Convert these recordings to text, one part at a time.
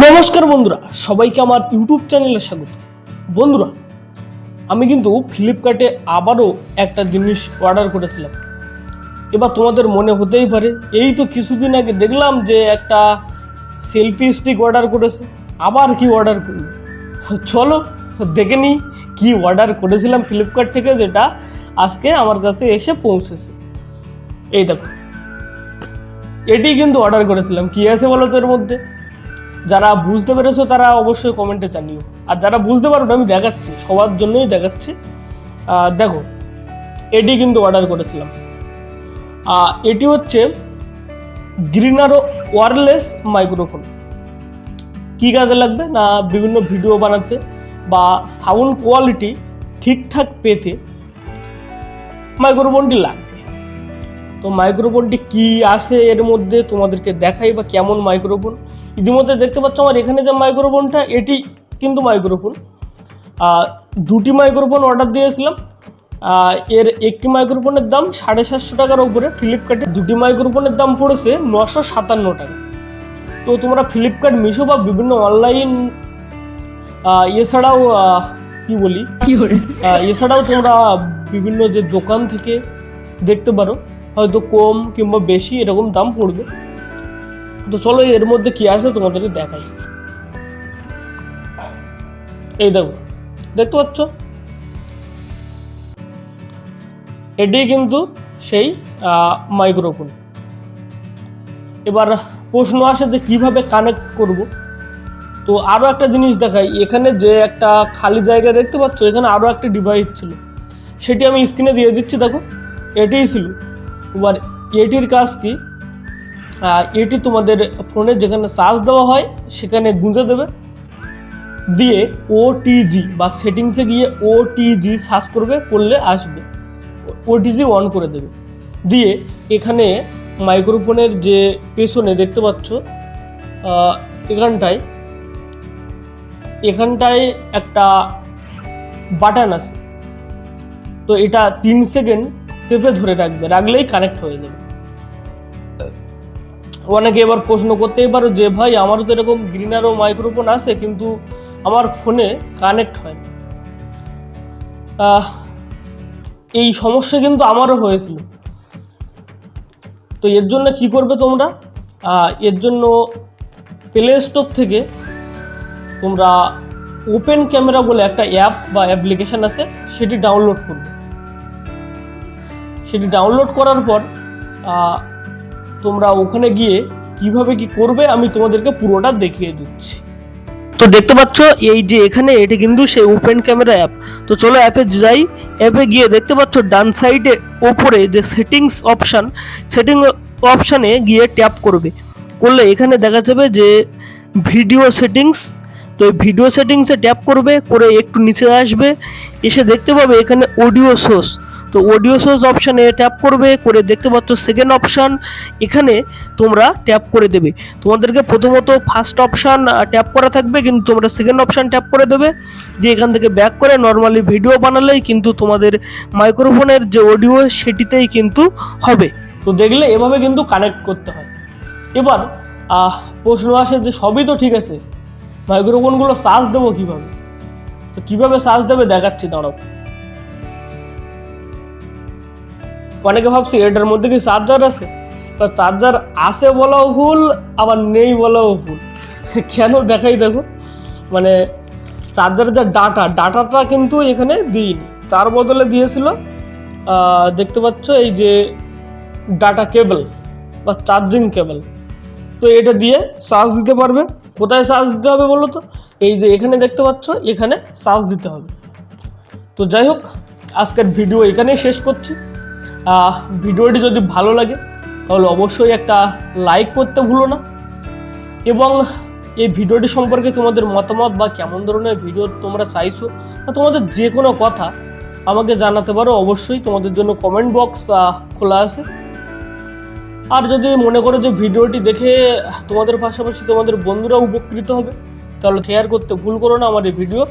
নমস্কার বন্ধুরা, সবাইকে আমার ইউটিউব চ্যানেলে স্বাগত। বন্ধুরা, আমি কিন্তু ফ্লিপকার্টে আবারও একটা জিনিস অর্ডার করেছিলাম। এবার তোমাদের মনে হতেই পারে, এই তো কিছুদিন আগে দেখলাম যে একটা সেলফি স্টিক অর্ডার করেছে, আবার কি অর্ডার করল। চলো দেখে নিই কি অর্ডার করেছিলাম ফ্লিপকার্ট থেকে, যেটা আজকে আমার কাছে এসে পৌঁছেছে। এই দেখো, এটি কিন্তু অর্ডার করেছিলাম। কি আছে বলো তো এর মধ্যে? যারা বুঝতে পেরেছো তারা অবশ্যই কমেন্টে জানিও, আর যারা বুঝতে পারো না আমি দেখাচ্ছি, সবার জন্যই দেখাচ্ছি। দেখো, এটি কিন্তু অর্ডার করেছিলাম। এটি হচ্ছে গ্রিনারো ওয়্যারলেস মাইক্রোফোন। কী কাজে লাগবে না, বিভিন্ন ভিডিও বানাতে বা সাউন্ড কোয়ালিটি ঠিকঠাক পেতে মাইক্রোফোনটি লাগবে। তো মাইক্রোফোনটি কি আসে এর মধ্যে তোমাদেরকে দেখাই, বা কেমন মাইক্রোফোন। ইতিমধ্যে দেখতে পাচ্ছ আমার এখানে যে মাইক্রোফোনটা, এটি কিন্তু মাইক্রোফোন। দুটি মাইক্রোফোন অর্ডার দিয়েছিলাম। এর একটি মাইক্রোফোনের দাম 750 টাকার উপরে ফ্লিপকার্টে, দুটি মাইক্রোফোনের দাম পড়েছে 957 টাকা। তো তোমরা ফ্লিপকার্ট, মিশো বা বিভিন্ন অনলাইন এছাড়াও এছাড়াও তোমরা বিভিন্ন যে দোকান থেকে দেখতে পারো, হয়তো কম কিংবা বেশি এরকম দাম পড়বে। তো চলো এর মধ্যে কি আছে তোমাদের দেখাই। এই দেখো, দেখতে পাচ্ছ, এটি কিন্তু সেই মাইক্রোফোন। এবার প্রশ্ন আসে যে কিভাবে কানেক্ট করব। তো আরও একটা জিনিস দেখাই, এখানে যে একটা খালি জায়গা দেখতে পাচ্ছ, এখানে আরও একটা ডিভাইস ছিল, সেটি আমি স্ক্রিনে দিয়ে দিচ্ছি। দেখো, এটিই ছিল। এবার এটির কাজ কি, এটি তোমাদের ফোনে যেখানে চার্জ দেওয়া হয় সেখানে গুঁজে দেবে, দিয়ে ওটিজি বা সেটিংসে গিয়ে ওটিজি সার্চ করবে, করলে আসবে, ওটিজি অন করে দেবে। দিয়ে এখানে মাইক্রোফোনের যে পেছনে দেখতে পাচ্ছ, এখানটায় একটা বাটন আছে। তো এটা 3 সেকেন্ড চেপে ধরে রাখলেই কানেক্ট হয়ে যাবে। অনেকে এবার প্রশ্ন করতেই পারো যে ভাই, আমারও তো এরকম গ্রিনারো মাইক্রোফোন আছে, কিন্তু আমার ফোনে কানেক্ট হয় না। এই সমস্যা কিন্তু আমারও হয়েছিল। তো এর জন্য কি করবে তোমরা, এর জন্য প্লে স্টোর থেকে তোমরা ওপেন ক্যামেরা বলে একটা অ্যাপ বা অ্যাপ্লিকেশান আছে, সেটি ডাউনলোড করবে। সেটি ডাউনলোড করার পর তোমরা ওখানে গিয়ে কিভাবে কি করবে আমি তোমাদেরকে পুরোটা দেখিয়ে দিচ্ছি। তো দেখতে পাচ্ছ এই যে এখানে, এটি কিন্তু সেই ওপেন ক্যামেরা অ্যাপ। তো চলো অ্যাপে যাই। অ্যাপে গিয়ে দেখতে পাচ্ছ ডান সাইডে ওপরে যে সেটিংস অপশানে গিয়ে ট্যাপ করলে এখানে দেখা যাবে যে ভিডিও সেটিংস। তো এই ভিডিও সেটিংসে ট্যাপ করে একটু নিচে আসবে, এসে দেখতে পাবে এখানে অডিও সোর্স। তো অডিও সোর্স অপশানে ট্যাপ করে দেখতে পাচ্ছ সেকেন্ড অপশান, এখানে তোমরা ট্যাপ করে দেবে। তোমাদেরকে প্রথমত ফার্স্ট অপশান ট্যাপ করা থাকবে, কিন্তু তোমরা সেকেন্ড অপশান ট্যাপ করে দেবে। দিয়ে এখান থেকে ব্যাক করে নর্মালি ভিডিও বানালেই কিন্তু তোমাদের মাইক্রোফোনের যে অডিও সেটিতেই কিন্তু হবে। তো দেখলে এভাবে কিন্তু কানেক্ট করতে হয়। এবার প্রশ্ন আসে যে সবই তো ঠিক আছে, মাইক্রোফোনগুলো চার্জ দেবো কীভাবে? তো কীভাবে চার্জ দেবে দেখাচ্ছি, দাঁড়াও। অনেকে ভাবছি এটার মধ্যে কি চার্জার আছে, তো চার্জার আছে বলাও ভুল, আবার নেই বলাও ভুল। কেন দেখাই, দেখো, মানে চার্জারের যে ডাটাটা কিন্তু এখানে দিইনি, তার বদলে দিয়েছিল দেখতে পাচ্ছ এই যে ডাটা কেবল বা চার্জিং কেবল। তো এটা দিয়ে চার্জ দিতে পারবে। কোথায় চার্জ দিতে হবে বলো তো? এই যে এখানে দেখতে পাচ্ছ, এখানে চার্জ দিতে হবে। তো যাই হোক, আজকের ভিডিও এখানেই শেষ করছি। ভিডিওটি যদি ভালো লাগে তাহলে অবশ্যই একটা লাইক করতে ভুলো না, এবং এই ভিডিওটি সম্পর্কে তোমাদের মতামত বা কেমন ধরনের ভিডিও তোমরা চাইছো বা তোমাদের যে কোনো কথা আমাকে জানাতে পারো। অবশ্যই তোমাদের জন্য কমেন্ট বক্স খোলা আছে। আর যদি মনে করো যে ভিডিওটি দেখে তোমাদের পাশাপাশি তোমাদের বন্ধুরা উপকৃত হবে, তাহলে শেয়ার করতে ভুল করো না আমার এই ভিডিও।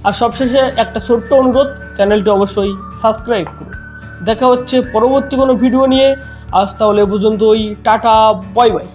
আর সবশেষে একটা ছোট্ট অনুরোধ, চ্যানেলটি অবশ্যই সাবস্ক্রাইব করো। দেখা হচ্ছে পরবর্তী কোনো ভিডিও নিয়ে। আজ তাহলে পর্যন্তই, টাটা, বাই বাই।